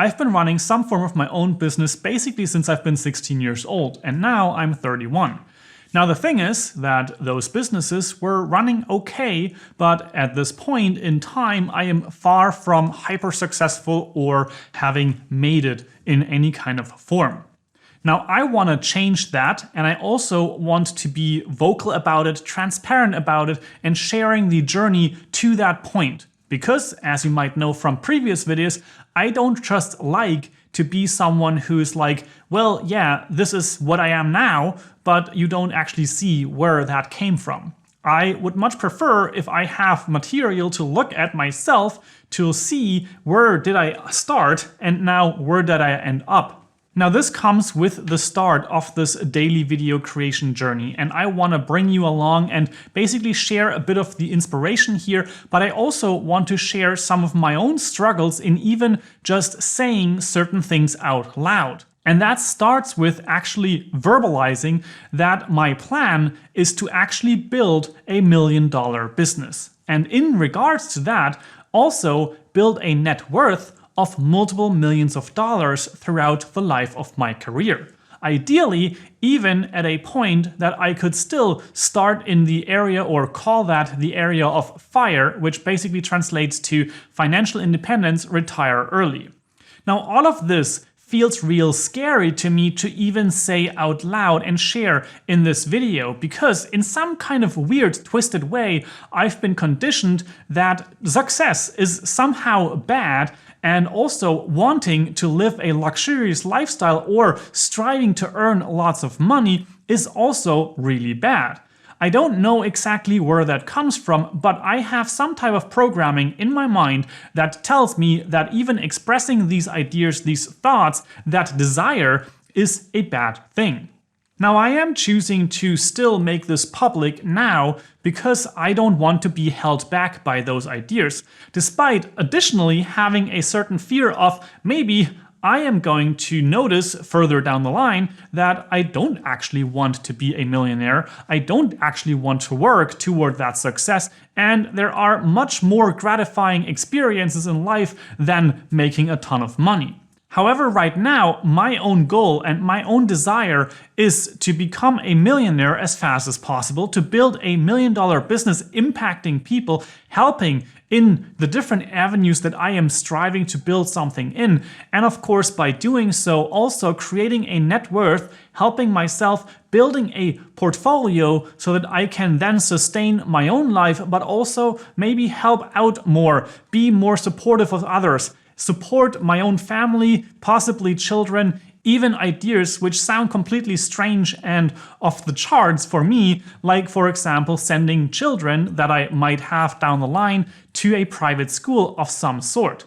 I've been running some form of my own business basically since I've been 16 years old, and now I'm 31. Now the thing is that those businesses were running okay, but at this point in time I am far from hyper successful or having made it in any kind of form. Now I want to change that, and I also want to be vocal about it, transparent about it, and sharing the journey to that point. Because, as you might know from previous videos, I don't just like to be someone who's like, well, yeah, this is what I am now, but you don't actually see where that came from. I would much prefer if I have material to look at myself to see where did I start and now where did I end up. Now this comes with the start of this daily video creation journey, and I want to bring you along and basically share a bit of the inspiration here, but I also want to share some of my own struggles in even just saying certain things out loud. And that starts with actually verbalizing that my plan is to actually build $1 million business. And in regards to that, also build a net worth of multiple millions of dollars throughout the life of my career. Ideally, even at a point that I could still start in the area, or call that the area of FIRE, which basically translates to financial independence, retire early. Now, all of this feels real scary to me to even say out loud and share in this video, because in some kind of weird, twisted way, I've been conditioned that success is somehow bad, and also wanting to live a luxurious lifestyle or striving to earn lots of money is also really bad. I don't know exactly where that comes from, but I have some type of programming in my mind that tells me that even expressing these ideas, these thoughts, that desire is a bad thing. Now I am choosing to still make this public now because I don't want to be held back by those ideas, despite additionally having a certain fear of maybe I am going to notice further down the line that I don't actually want to be a millionaire, I don't actually want to work toward that success, and there are much more gratifying experiences in life than making a ton of money. However, right now, my own goal and my own desire is to become a millionaire as fast as possible, to build $1 million business impacting people, helping in the different avenues that I am striving to build something in. And of course, by doing so, also creating a net worth, helping myself, building a portfolio so that I can then sustain my own life, but also maybe help out more, be more supportive of others, support my own family, possibly children, even ideas which sound completely strange and off the charts for me, like for example sending children that I might have down the line to a private school of some sort.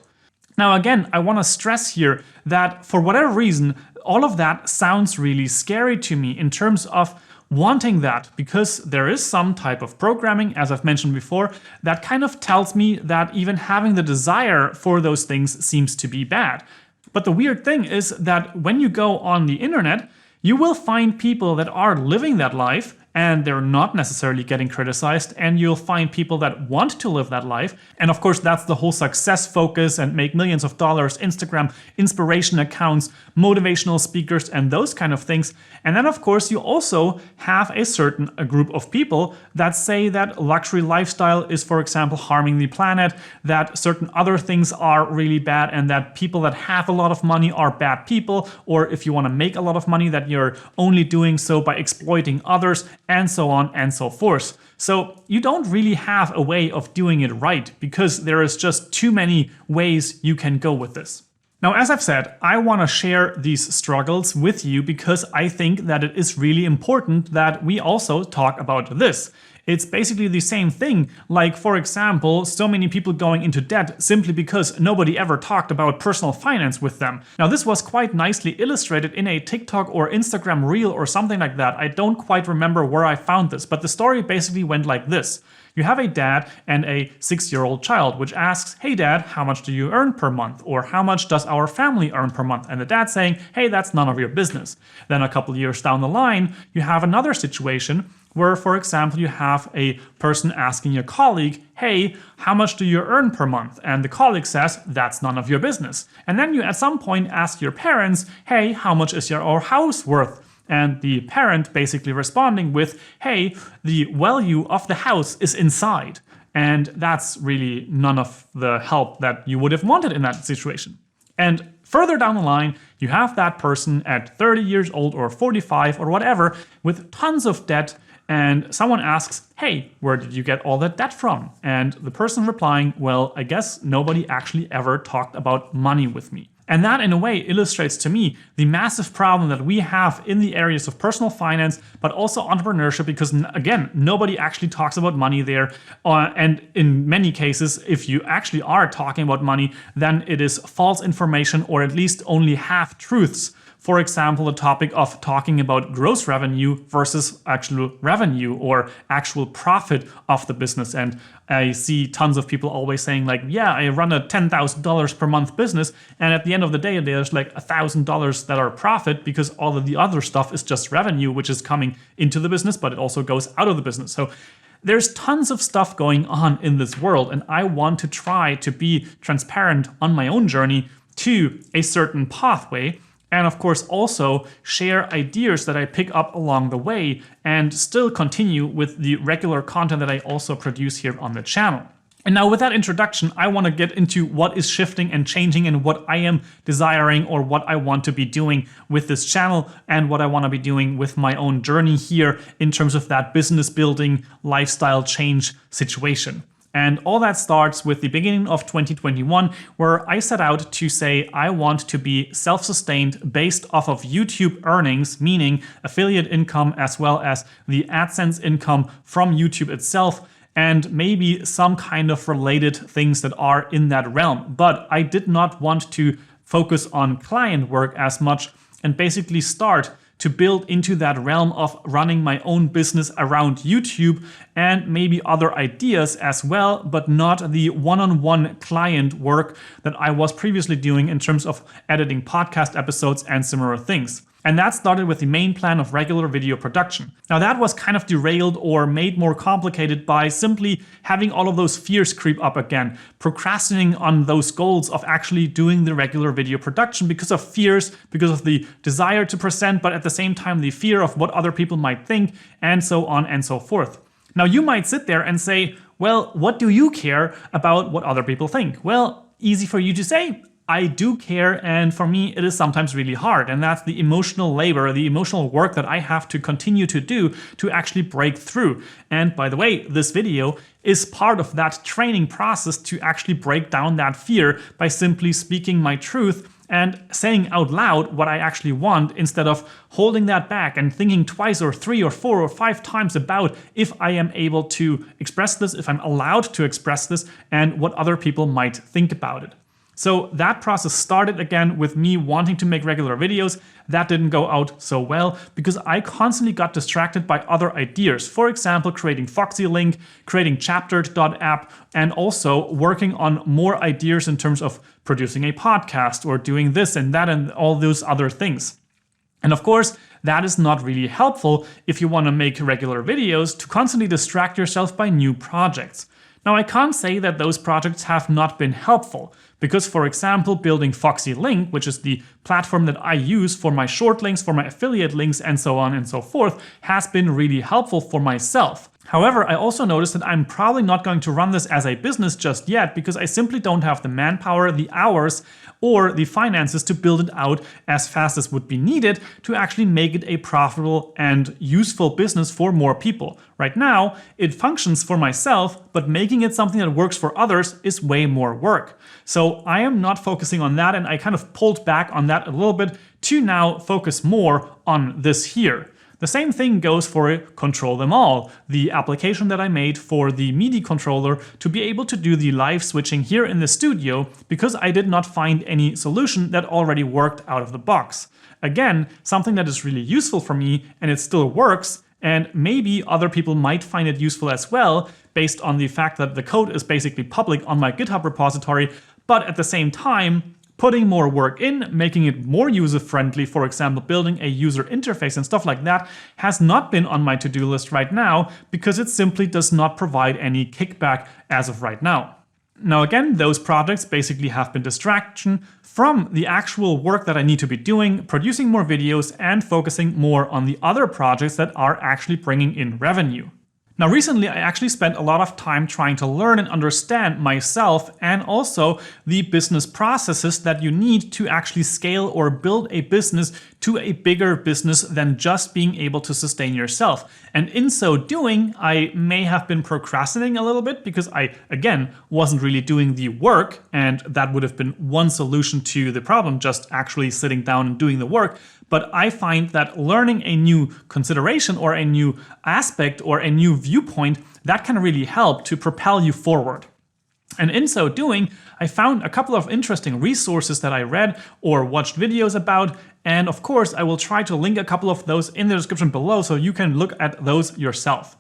Now again, I want to stress here that for whatever reason, all of that sounds really scary to me in terms of wanting that, because there is some type of programming, as I've mentioned before, that kind of tells me that even having the desire for those things seems to be bad. But the weird thing is that when you go on the internet, you will find people that are living that life and they're not necessarily getting criticized, and you'll find people that want to live that life. And of course, that's the whole success focus and make millions of dollars, Instagram, inspiration accounts, motivational speakers, and those kind of things. And then of course, you also have a group of people that say that luxury lifestyle is, for example, harming the planet, that certain other things are really bad, and that people that have a lot of money are bad people, or if you want to make a lot of money, that you're only doing so by exploiting others, and so on and so forth. So you don't really have a way of doing it right, because there is just too many ways you can go with this. Now, as I've said, I want to share these struggles with you because I think that it is really important that we also talk about this. It's basically the same thing, like for example, so many people going into debt simply because nobody ever talked about personal finance with them. Now this was quite nicely illustrated in a TikTok or Instagram reel or something like that. I don't quite remember where I found this, but the story basically went like this. You have a dad and a 6-year-old child, which asks, hey dad, how much do you earn per month? Or how much does our family earn per month? And the dad saying, hey, that's none of your business. Then a couple years down the line, you have another situation where, for example, you have a person asking your colleague, hey, how much do you earn per month? And the colleague says, that's none of your business. And then you at some point ask your parents, hey, how much is your house worth? And the parent basically responding with, hey, the value of the house is inside. And that's really none of the help that you would have wanted in that situation. And further down the line, you have that person at 30 years old or 45 or whatever with tons of debt, and someone asks, hey, where did you get all that debt from? And the person replying, well, I guess nobody actually ever talked about money with me. And that, in a way, illustrates to me the massive problem that we have in the areas of personal finance, but also entrepreneurship, because, again, nobody actually talks about money there. And in many cases, if you actually are talking about money, then it is false information or at least only half-truths. For example, the topic of talking about gross revenue versus actual revenue or actual profit of the business. And I see tons of people always saying like, yeah, I run a $10,000 per month business. And at the end of the day, there's like $1,000 that are profit because all of the other stuff is just revenue, which is coming into the business, but it also goes out of the business. So there's tons of stuff going on in this world. And I want to try to be transparent on my own journey to a certain pathway. And of course, also share ideas that I pick up along the way and still continue with the regular content that I also produce here on the channel. And now with that introduction, I want to get into what is shifting and changing and what I am desiring or what I want to be doing with this channel and what I want to be doing with my own journey here in terms of that business building, lifestyle change situation. And all that starts with the beginning of 2021, where I set out to say I want to be self-sustained based off of YouTube earnings, meaning affiliate income as well as the AdSense income from YouTube itself, and maybe some kind of related things that are in that realm. But I did not want to focus on client work as much and basically start to build into that realm of running my own business around YouTube and maybe other ideas as well, but not the one-on-one client work that I was previously doing in terms of editing podcast episodes and similar things. And that started with the main plan of regular video production. Now that was kind of derailed or made more complicated by simply having all of those fears creep up again, procrastinating on those goals of actually doing the regular video production because of fears, because of the desire to present, but at the same time the fear of what other people might think, and so on and so forth. Now you might sit there and say, well, what do you care about what other people think? Well, easy for you to say. I do care, and for me it is sometimes really hard, and that's the emotional labor, the emotional work that I have to continue to do to actually break through. And by the way, this video is part of that training process to actually break down that fear by simply speaking my truth and saying out loud what I actually want instead of holding that back and thinking twice or 3 or 4 or 5 times about if I am able to express this, if I'm allowed to express this, and what other people might think about it. So that process started again with me wanting to make regular videos. That didn't go out so well because I constantly got distracted by other ideas. For example, creating Foxy Link, creating Chaptered.app, and also working on more ideas in terms of producing a podcast or doing this and that and all those other things. And of course, that is not really helpful if you want to make regular videos to constantly distract yourself by new projects. Now, I can't say that those projects have not been helpful because, for example, building Foxy Link, which is the platform that I use for my short links, for my affiliate links, and so on and so forth, has been really helpful for myself. However, I also noticed that I'm probably not going to run this as a business just yet because I simply don't have the manpower, the hours, or the finances to build it out as fast as would be needed to actually make it a profitable and useful business for more people. Right now, it functions for myself, but making it something that works for others is way more work. So I am not focusing on that, and I kind of pulled back on that a little bit to now focus more on this here. The same thing goes for Control Them All, the application that I made for the MIDI controller to be able to do the live switching here in the studio because I did not find any solution that already worked out of the box. Again, something that is really useful for me and it still works, and maybe other people might find it useful as well based on the fact that the code is basically public on my GitHub repository, but at the same time, Putting more work in, making it more user-friendly, for example, building a user interface and stuff like that, has not been on my to-do list right now because it simply does not provide any kickback as of right now. Now again, those projects basically have been distraction from the actual work that I need to be doing, producing more videos and focusing more on the other projects that are actually bringing in revenue. Now recently I actually spent a lot of time trying to learn and understand myself and also the business processes that you need to actually scale or build a business to a bigger business than just being able to sustain yourself. And in so doing, I may have been procrastinating a little bit because I, again, wasn't really doing the work, and that would have been one solution to the problem, just actually sitting down and doing the work. But I find that learning a new consideration or a new aspect or a new viewpoint, that can really help to propel you forward. And in so doing, I found a couple of interesting resources that I read or watched videos about. And of course, I will try to link a couple of those in the description below so you can look at those yourself.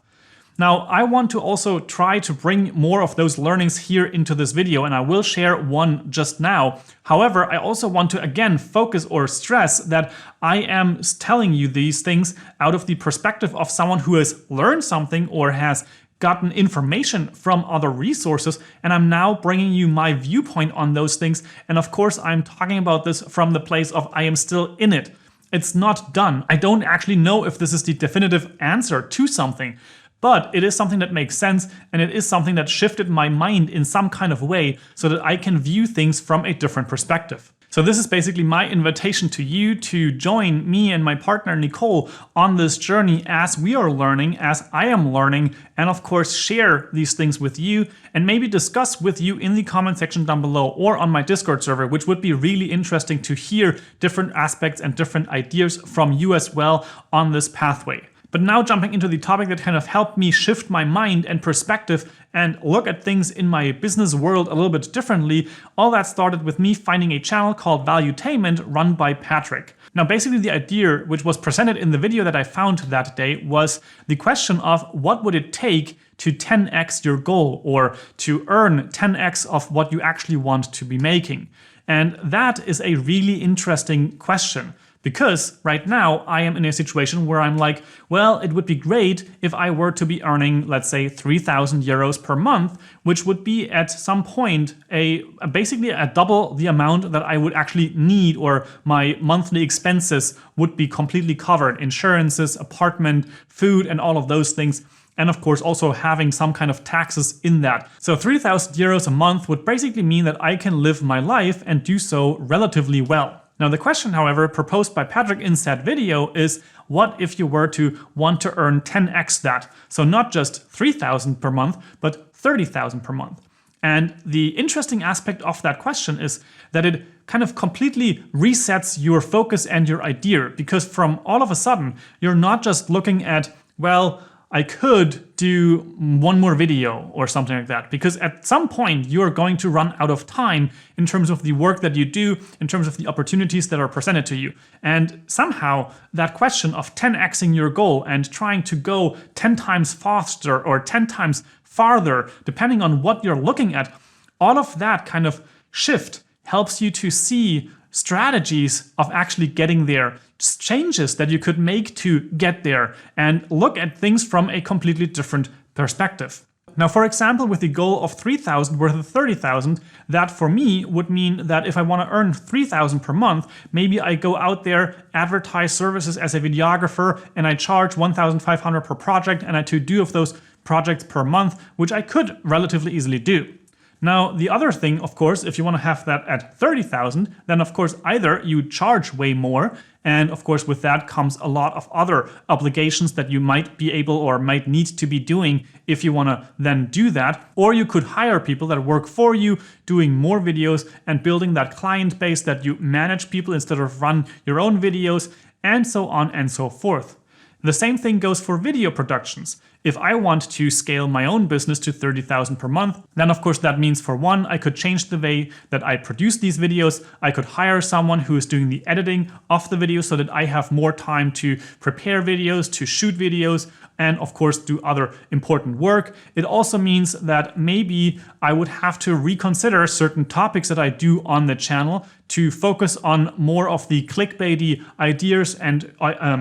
Now, I want to also try to bring more of those learnings here into this video, and I will share one just now. However, I also want to again focus or stress that I am telling you these things out of the perspective of someone who has learned something or has gotten information from other resources, and I'm now bringing you my viewpoint on those things. And of course, I'm talking about this from the place of I am still in it. It's not done. I don't actually know if this is the definitive answer to something. But it is something that makes sense, and it is something that shifted my mind in some kind of way so that I can view things from a different perspective. So this is basically my invitation to you to join me and my partner Nicole on this journey as we are learning, as I am learning, and of course share these things with you and maybe discuss with you in the comment section down below or on my Discord server, which would be really interesting to hear different aspects and different ideas from you as well on this pathway. But now jumping into the topic that kind of helped me shift my mind and perspective and look at things in my business world a little bit differently, all that started with me finding a channel called Valuetainment run by Patrick. Now basically the idea which was presented in the video that I found that day was the question of what would it take to 10x your goal or to earn 10x of what you actually want to be making. And that is a really interesting question. Because right now I am in a situation where I'm like, well, it would be great if I were to be earning, let's say, 3,000 euros per month, which would be at some point basically a double the amount that I would actually need, or my monthly expenses would be completely covered. Insurances, apartment, food, and all of those things. And of course also having some kind of taxes in that. So 3,000 euros a month would basically mean that I can live my life and do so relatively well. Now the question, however, proposed by Patrick in said video is, what if you were to want to earn 10x that? So not just 3,000 per month, but 30,000 per month. And the interesting aspect of that question is that it kind of completely resets your focus and your idea, because from all of a sudden, you're not just looking at, well, I could do one more video or something like that, because at some point you are going to run out of time in terms of the work that you do, in terms of the opportunities that are presented to you. And somehow that question of 10xing your goal and trying to go 10 times faster or 10 times farther, depending on what you're looking at, all of that kind of shift helps you to see strategies of actually getting there, changes that you could make to get there, and look at things from a completely different perspective. Now, for example, with the goal of 3,000 versus 30,000, that for me would mean that if I want to earn 3,000 per month, maybe I go out there, advertise services as a videographer, and I charge 1,500 per project, and I do 2 of those projects per month, which I could relatively easily do. Now, the other thing, of course, if you want to have that at 30,000, then of course either you charge way more, and of course with that comes a lot of other obligations that you might be able or might need to be doing if you want to then do that, or you could hire people that work for you, doing more videos and building that client base that you manage people instead of run your own videos, and so on and so forth. The same thing goes for video productions. if I want to scale my own business to 30,000 per month, then of course that means, for one, I could change the way that I produce these videos. I could hire someone who is doing the editing of the videos so that I have more time to prepare videos, to shoot videos, and of course do other important work. It also means that maybe I would have to reconsider certain topics that I do on the channel to focus on more of the clickbaity ideas and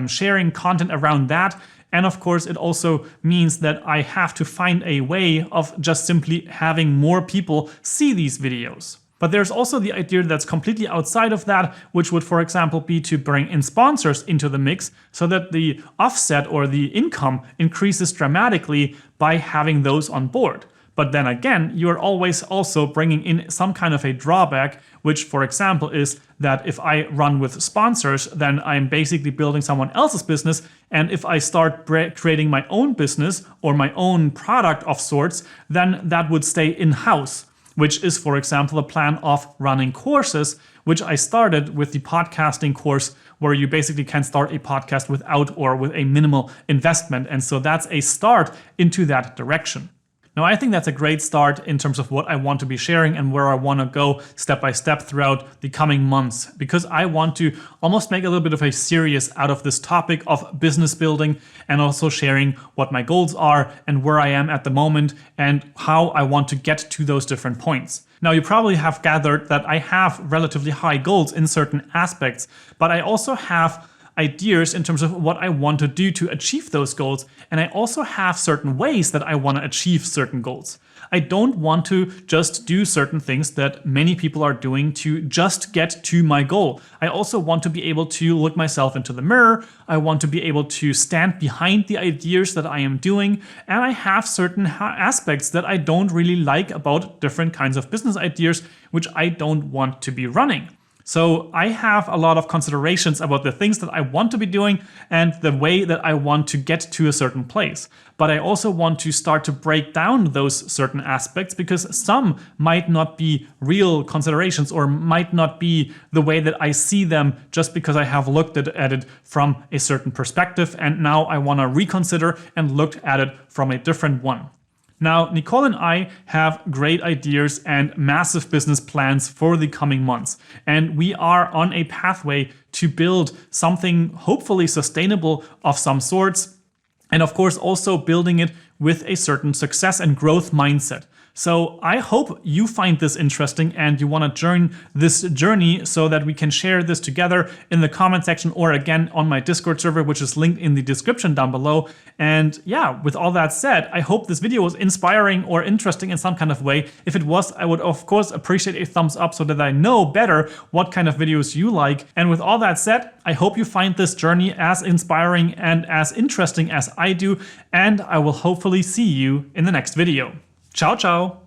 sharing content around that. And of course, it also means that I have to find a way of just simply having more people see these videos. But there's also the idea that's completely outside of that, which would, for example, be to bring in sponsors into the mix so that the offset or the income increases dramatically by having those on board. But then again, you're always also bringing in some kind of a drawback, which, for example, is that if I run with sponsors, then I'm basically building someone else's business. And if I start creating my own business or my own product of sorts, then that would stay in-house, which is, for example, the plan of running courses, which I started with the podcasting course, where you basically can start a podcast without or with a minimal investment. And so that's a start into that direction. Now, I think that's a great start in terms of what I want to be sharing and where I want to go step by step throughout the coming months, because I want to almost make a little bit of a series out of this topic of business building and also sharing what my goals are and where I am at the moment and how I want to get to those different points. Now, you probably have gathered that I have relatively high goals in certain aspects, but I also have ideas in terms of what I want to do to achieve those goals. And I also have certain ways that I want to achieve certain goals. I don't want to just do certain things that many people are doing to just get to my goal. I also want to be able to look myself into the mirror. I want to be able to stand behind the ideas that I am doing. And I have certain aspects that I don't really like about different kinds of business ideas, which I don't want to be running. So I have a lot of considerations about the things that I want to be doing and the way that I want to get to a certain place. But I also want to start to break down those certain aspects, because some might not be real considerations or might not be the way that I see them just because I have looked at it from a certain perspective. And now I want to reconsider and look at it from a different one. Now, Nicole and I have great ideas and massive business plans for the coming months, and we are on a pathway to build something hopefully sustainable of some sorts, and of course also building it with a certain success and growth mindset. So I hope you find this interesting and you want to join this journey so that we can share this together in the comment section or again on my Discord server, which is linked in the description down below. And yeah, with all that said, I hope this video was inspiring or interesting in some kind of way. If it was, I would of course appreciate a thumbs up so that I know better what kind of videos you like. And with all that said, I hope you find this journey as inspiring and as interesting as I do. And I will hopefully see you in the next video. Ciao, ciao.